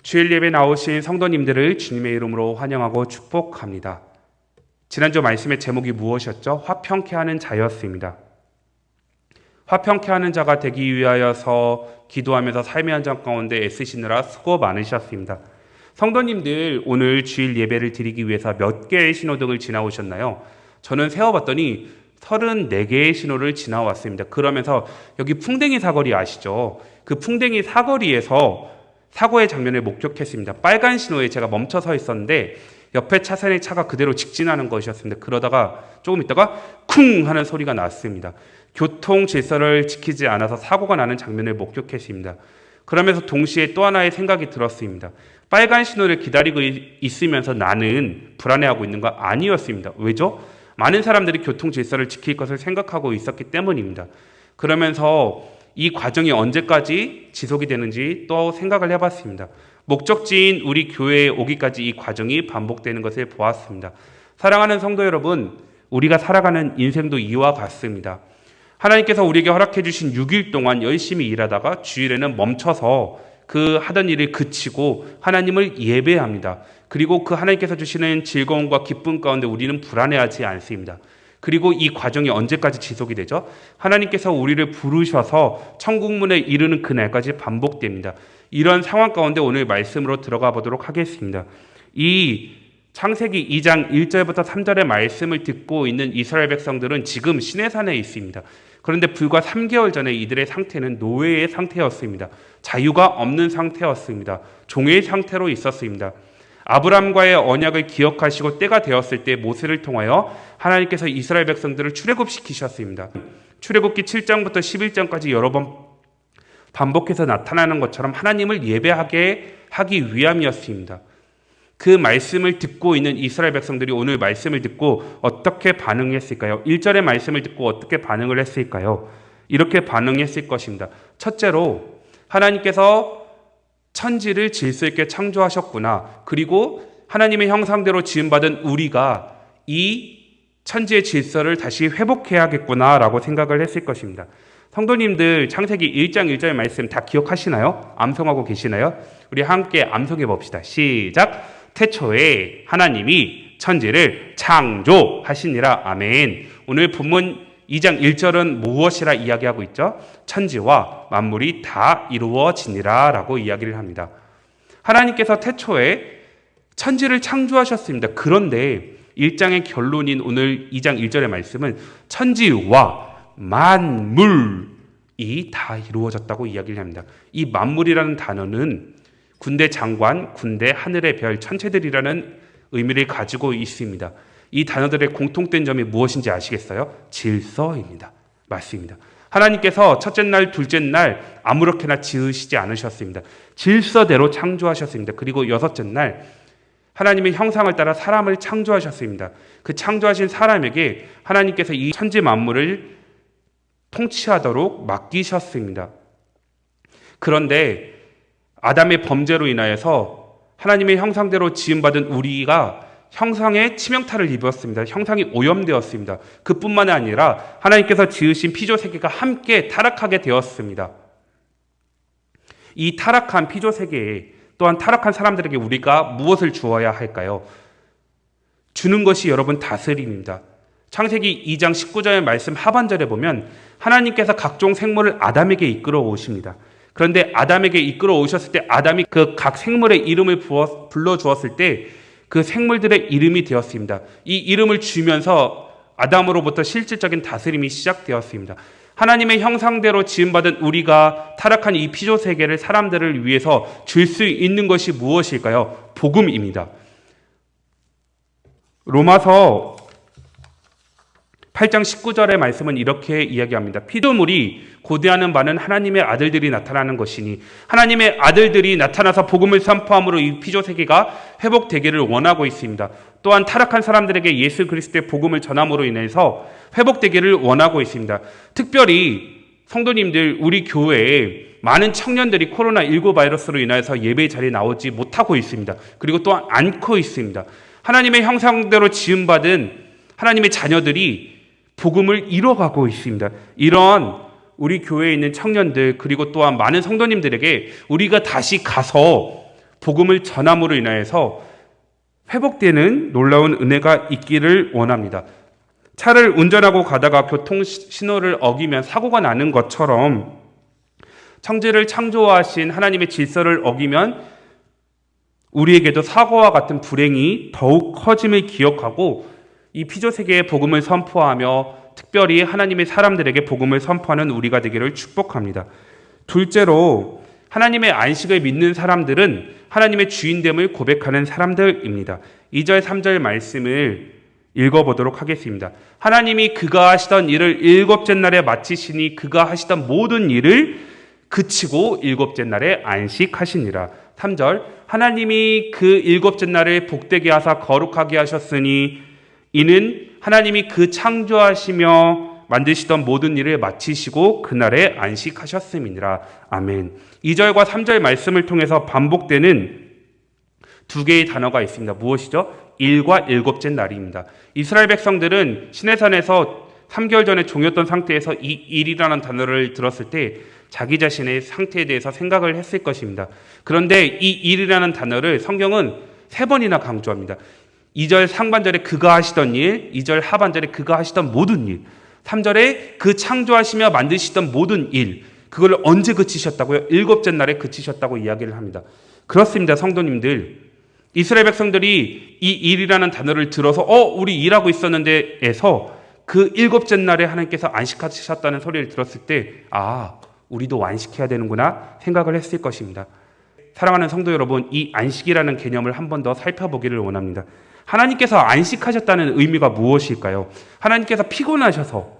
주일 예배 나오신 성도님들을 주님의 이름으로 환영하고 축복합니다. 지난주 말씀의 제목이 무엇이었죠? 화평케 하는 자였습니다. 화평케 하는 자가 되기 위하여서 기도하면서 삶의 현장 가운데 애쓰시느라 수고 많으셨습니다. 성도님들 오늘 주일 예배를 드리기 위해서 몇 개의 신호등을 지나오셨나요? 저는 세어봤더니 34개의 신호를 지나왔습니다. 그러면서 여기 풍뎅이 사거리 아시죠? 그 풍뎅이 사거리에서 사고의 장면을 목격했습니다. 빨간 신호에 제가 멈춰 서 있었는데 옆에 차선의 차가 그대로 직진하는 것이었습니다. 그러다가 조금 있다가 쿵 하는 소리가 났습니다. 교통 질서를 지키지 않아서 사고가 나는 장면을 목격했습니다. 그러면서 동시에 또 하나의 생각이 들었습니다. 빨간 신호를 기다리고 있으면서 나는 불안해하고 있는 거 아니었습니다. 왜죠? 많은 사람들이 교통 질서를 지킬 것을 생각하고 있었기 때문입니다. 그러면서 이 과정이 언제까지 지속이 되는지 또 생각을 해봤습니다. 목적지인 우리 교회에 오기까지 이 과정이 반복되는 것을 보았습니다. 사랑하는 성도 여러분, 우리가 살아가는 인생도 이와 같습니다. 하나님께서 우리에게 허락해 주신 6일 동안 열심히 일하다가 주일에는 멈춰서 그 하던 일을 그치고 하나님을 예배합니다. 그리고 그 하나님께서 주시는 즐거움과 기쁨 가운데 우리는 불안해하지 않습니다. 그리고 이 과정이 언제까지 지속이 되죠? 하나님께서 우리를 부르셔서 천국문에 이르는 그날까지 반복됩니다. 이런 상황 가운데 오늘 말씀으로 들어가 보도록 하겠습니다. 이 창세기 2장 1절부터 3절의 말씀을 듣고 있는 이스라엘 백성들은 지금 시내산에 있습니다. 그런데 불과 3개월 전에 이들의 상태는 노예의 상태였습니다. 자유가 없는 상태였습니다. 종의 상태로 있었습니다. 아브람과의 언약을 기억하시고 때가 되었을 때 모세를 통하여 하나님께서 이스라엘 백성들을 출애굽시키셨습니다. 출애굽기 7장부터 11장까지 여러 번 반복해서 나타나는 것처럼 하나님을 예배하게 하기 위함이었습니다. 그 말씀을 듣고 있는 이스라엘 백성들이 오늘 말씀을 듣고 어떻게 반응했을까요? 1절의 말씀을 듣고 어떻게 반응을 했을까요? 이렇게 반응했을 것입니다. 첫째로 하나님께서 천지를 질서 있게 창조하셨구나. 그리고 하나님의 형상대로 지음받은 우리가 이 천지의 질서를 다시 회복해야겠구나라고 생각을 했을 것입니다. 성도님들 창세기 1장 1절 말씀 다 기억하시나요? 암송하고 계시나요? 우리 함께 암송해 봅시다. 시작! 태초에 하나님이 천지를 창조하시니라. 아멘. 오늘 본문 2장 1절은 무엇이라 이야기하고 있죠? 천지와 만물이 다 이루어지니라 라고 이야기를 합니다. 하나님께서 태초에 천지를 창조하셨습니다. 그런데 1장의 결론인 오늘 2장 1절의 말씀은 천지와 만물이 다 이루어졌다고 이야기를 합니다. 이 만물이라는 단어는 군대 장관, 군대, 하늘의 별, 천체들이라는 의미를 가지고 있습니다. 이 단어들의 공통된 점이 무엇인지 아시겠어요? 질서입니다. 맞습니다. 하나님께서 첫째 날, 둘째 날 아무렇게나 지으시지 않으셨습니다. 질서대로 창조하셨습니다. 그리고 여섯째 날 하나님의 형상을 따라 사람을 창조하셨습니다. 그 창조하신 사람에게 하나님께서 이 천지 만물을 통치하도록 맡기셨습니다. 그런데 아담의 범죄로 인하여서 하나님의 형상대로 지음받은 우리가 형상에 치명타를 입었습니다. 형상이 오염되었습니다. 그뿐만 아니라 하나님께서 지으신 피조세계가 함께 타락하게 되었습니다. 이 타락한 피조세계에 또한 타락한 사람들에게 우리가 무엇을 주어야 할까요? 주는 것이 여러분 다스림입니다. 창세기 2장 19절의 말씀 하반절에 보면 하나님께서 각종 생물을 아담에게 이끌어 오십니다. 그런데 아담에게 이끌어 오셨을 때 아담이 그 각 생물의 이름을 불러주었을 때 그 생물들의 이름이 되었습니다. 이 이름을 주면서 아담으로부터 실질적인 다스림이 시작되었습니다. 하나님의 형상대로 지음받은 우리가 타락한 이 피조세계를 사람들을 위해서 줄 수 있는 것이 무엇일까요? 복음입니다. 로마서 8장 19절의 말씀은 이렇게 이야기합니다. 피조물이 고대하는 바는 하나님의 아들들이 나타나는 것이니 하나님의 아들들이 나타나서 복음을 선포함으로 이 피조세계가 회복되기를 원하고 있습니다. 또한 타락한 사람들에게 예수 그리스도의 복음을 전함으로 인해서 회복되기를 원하고 있습니다. 특별히 성도님들 우리 교회에 많은 청년들이 코로나19 바이러스로 인해서 예배 자리에 나오지 못하고 있습니다. 그리고 또한 않고 있습니다. 하나님의 형상대로 지음받은 하나님의 자녀들이 복음을 잃어가고 있습니다. 이런 우리 교회에 있는 청년들 그리고 또한 많은 성도님들에게 우리가 다시 가서 복음을 전함으로 인하여서 회복되는 놀라운 은혜가 있기를 원합니다. 차를 운전하고 가다가 교통 신호를 어기면 사고가 나는 것처럼 천지를 창조하신 하나님의 질서를 어기면 우리에게도 사고와 같은 불행이 더욱 커짐을 기억하고 이 피조세계에 복음을 선포하며 특별히 하나님의 사람들에게 복음을 선포하는 우리가 되기를 축복합니다. 둘째로 하나님의 안식을 믿는 사람들은 하나님의 주인됨을 고백하는 사람들입니다. 2절 3절 말씀을 읽어보도록 하겠습니다. 하나님이 그가 하시던 일을 일곱째 날에 마치시니 그가 하시던 모든 일을 그치고 일곱째 날에 안식하시니라. 3절 하나님이 그 일곱째 날을 복되게 하사 거룩하게 하셨으니 이는 하나님이 그 창조하시며 만드시던 모든 일을 마치시고 그날에 안식하셨음이니라. 아멘. 2절과 3절 말씀을 통해서 반복되는 두 개의 단어가 있습니다. 무엇이죠? 일과 일곱째 날입니다. 이스라엘 백성들은 시내산에서 3개월 전에 종였던 상태에서 이 일이라는 단어를 들었을 때 자기 자신의 상태에 대해서 생각을 했을 것입니다. 그런데 이 일이라는 단어를 성경은 3번이나 강조합니다. 2절 상반절에 그가 하시던 일, 2절 하반절에 그가 하시던 모든 일, 3절에 그 창조하시며 만드시던 모든 일, 그걸 언제 그치셨다고요? 일곱째 날에 그치셨다고 이야기를 합니다. 그렇습니다, 성도님들. 이스라엘 백성들이 이 일이라는 단어를 들어서 우리 일하고 있었는데 에서 그 일곱째 날에 하나님께서 안식하셨다는 소리를 들었을 때 우리도 안식해야 되는구나 생각을 했을 것입니다. 사랑하는 성도 여러분, 이 안식이라는 개념을 한 번 더 살펴보기를 원합니다. 하나님께서 안식하셨다는 의미가 무엇일까요? 하나님께서 피곤하셔서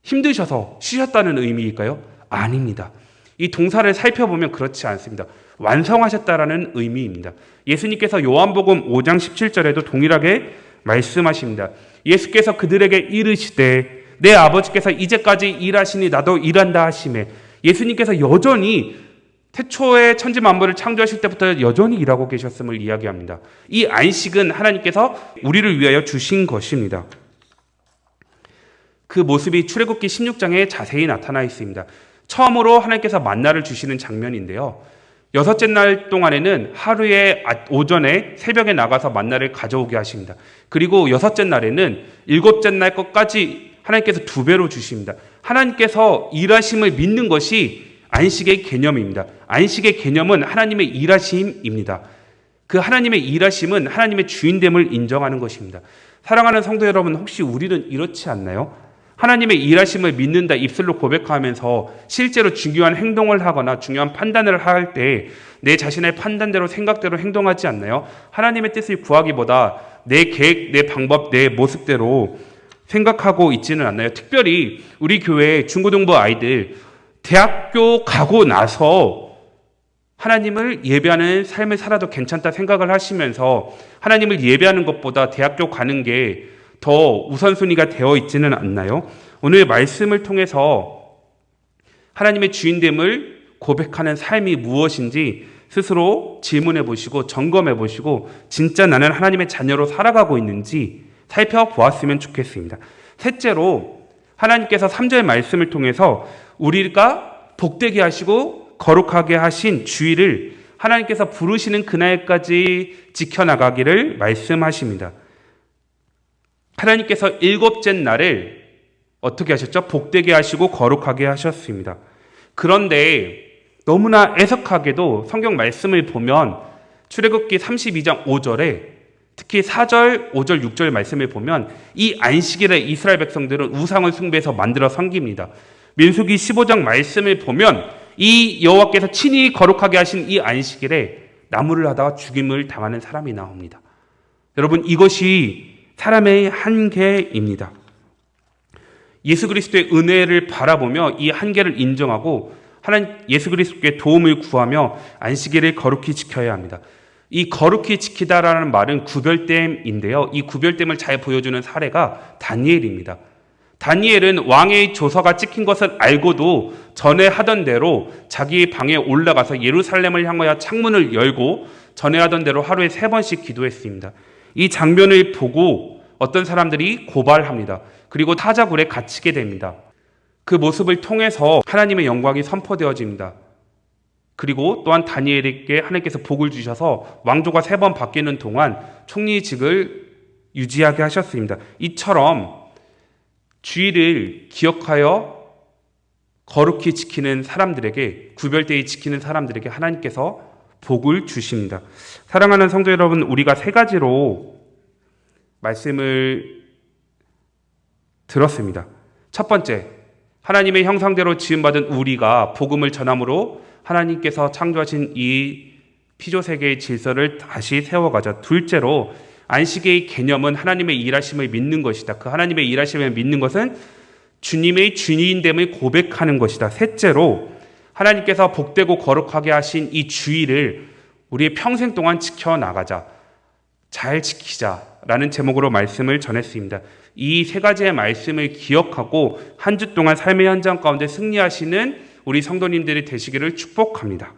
힘드셔서 쉬셨다는 의미일까요? 아닙니다. 이 동사를 살펴보면 그렇지 않습니다. 완성하셨다라는 의미입니다. 예수님께서 요한복음 5장 17절에도 동일하게 말씀하십니다. 예수께서 그들에게 이르시되 내 아버지께서 이제까지 일하시니 나도 일한다 하시매. 예수님께서 여전히 태초에 천지 만물을 창조하실 때부터 여전히 일하고 계셨음을 이야기합니다. 이 안식은 하나님께서 우리를 위하여 주신 것입니다. 그 모습이 출애굽기 16장에 자세히 나타나 있습니다. 처음으로 하나님께서 만나를 주시는 장면인데요. 6째 날 동안에는 하루에 오전에 새벽에 나가서 만나를 가져오게 하십니다. 그리고 6째 날에는 7째 날 것까지 하나님께서 2배로 주십니다. 하나님께서 일하심을 믿는 것이 안식의 개념입니다. 안식의 개념은 하나님의 일하심입니다. 그 하나님의 일하심은 하나님의 주인됨을 인정하는 것입니다. 사랑하는 성도 여러분, 혹시 우리는 이렇지 않나요? 하나님의 일하심을 믿는다 입술로 고백하면서 실제로 중요한 행동을 하거나 중요한 판단을 할 때 내 자신의 판단대로 생각대로 행동하지 않나요? 하나님의 뜻을 구하기보다 내 계획, 내 방법, 내 모습대로 생각하고 있지는 않나요? 특별히 우리 교회 중고등부 아이들 대학교 가고 나서 하나님을 예배하는 삶을 살아도 괜찮다 생각을 하시면서 하나님을 예배하는 것보다 대학교 가는 게 더 우선순위가 되어 있지는 않나요? 오늘 말씀을 통해서 하나님의 주인됨을 고백하는 삶이 무엇인지 스스로 질문해 보시고 점검해 보시고 진짜 나는 하나님의 자녀로 살아가고 있는지 살펴보았으면 좋겠습니다. 셋째로 하나님께서 3절 말씀을 통해서 우리가 복되게 하시고 거룩하게 하신 주일을 하나님께서 부르시는 그날까지 지켜나가기를 말씀하십니다. 하나님께서 7째 날을 어떻게 하셨죠? 복되게 하시고 거룩하게 하셨습니다. 그런데 너무나 애석하게도 성경 말씀을 보면 출애굽기 32장 5절에 특히 4절, 5절, 6절 말씀을 보면 이 안식일에 이스라엘 백성들은 우상을 숭배해서 만들어 섬깁니다. 민수기 15장 말씀을 보면 이 여호와께서 친히 거룩하게 하신 이 안식일에 나무를 하다가 죽임을 당하는 사람이 나옵니다. 여러분, 이것이 사람의 한계입니다. 예수 그리스도의 은혜를 바라보며 이 한계를 인정하고 하나님 예수 그리스도께 도움을 구하며 안식일을 거룩히 지켜야 합니다. 이 거룩히 지키다라는 말은 구별됨인데요. 이 구별됨을 잘 보여주는 사례가 다니엘입니다. 다니엘은 왕의 조서가 찍힌 것을 알고도 전에 하던 대로 자기 방에 올라가서 예루살렘을 향하여 창문을 열고 전에 하던 대로 하루에 3번씩 기도했습니다. 이 장면을 보고 어떤 사람들이 고발합니다. 그리고 타자굴에 갇히게 됩니다. 그 모습을 통해서 하나님의 영광이 선포되어집니다. 그리고 또한 다니엘에게 하나님께서 복을 주셔서 왕조가 3번 바뀌는 동안 총리직을 유지하게 하셨습니다. 이처럼 주의를 기억하여 거룩히 지키는 사람들에게, 구별되이 지키는 사람들에게 하나님께서 복을 주십니다. 사랑하는 성도 여러분, 우리가 3가지로 말씀을 들었습니다. 첫 번째, 하나님의 형상대로 지음받은 우리가 복음을 전함으로 하나님께서 창조하신 이 피조세계의 질서를 다시 세워가자. 둘째로, 안식의 개념은 하나님의 일하심을 믿는 것이다. 그 하나님의 일하심을 믿는 것은 주님의 주인됨을 고백하는 것이다. 셋째로, 하나님께서 복되고 거룩하게 하신 이 주의를 우리의 평생 동안 지켜나가자. 잘 지키자라는 제목으로 말씀을 전했습니다. 이 3가지의 말씀을 기억하고 한 주 동안 삶의 현장 가운데 승리하시는 우리 성도님들이 되시기를 축복합니다.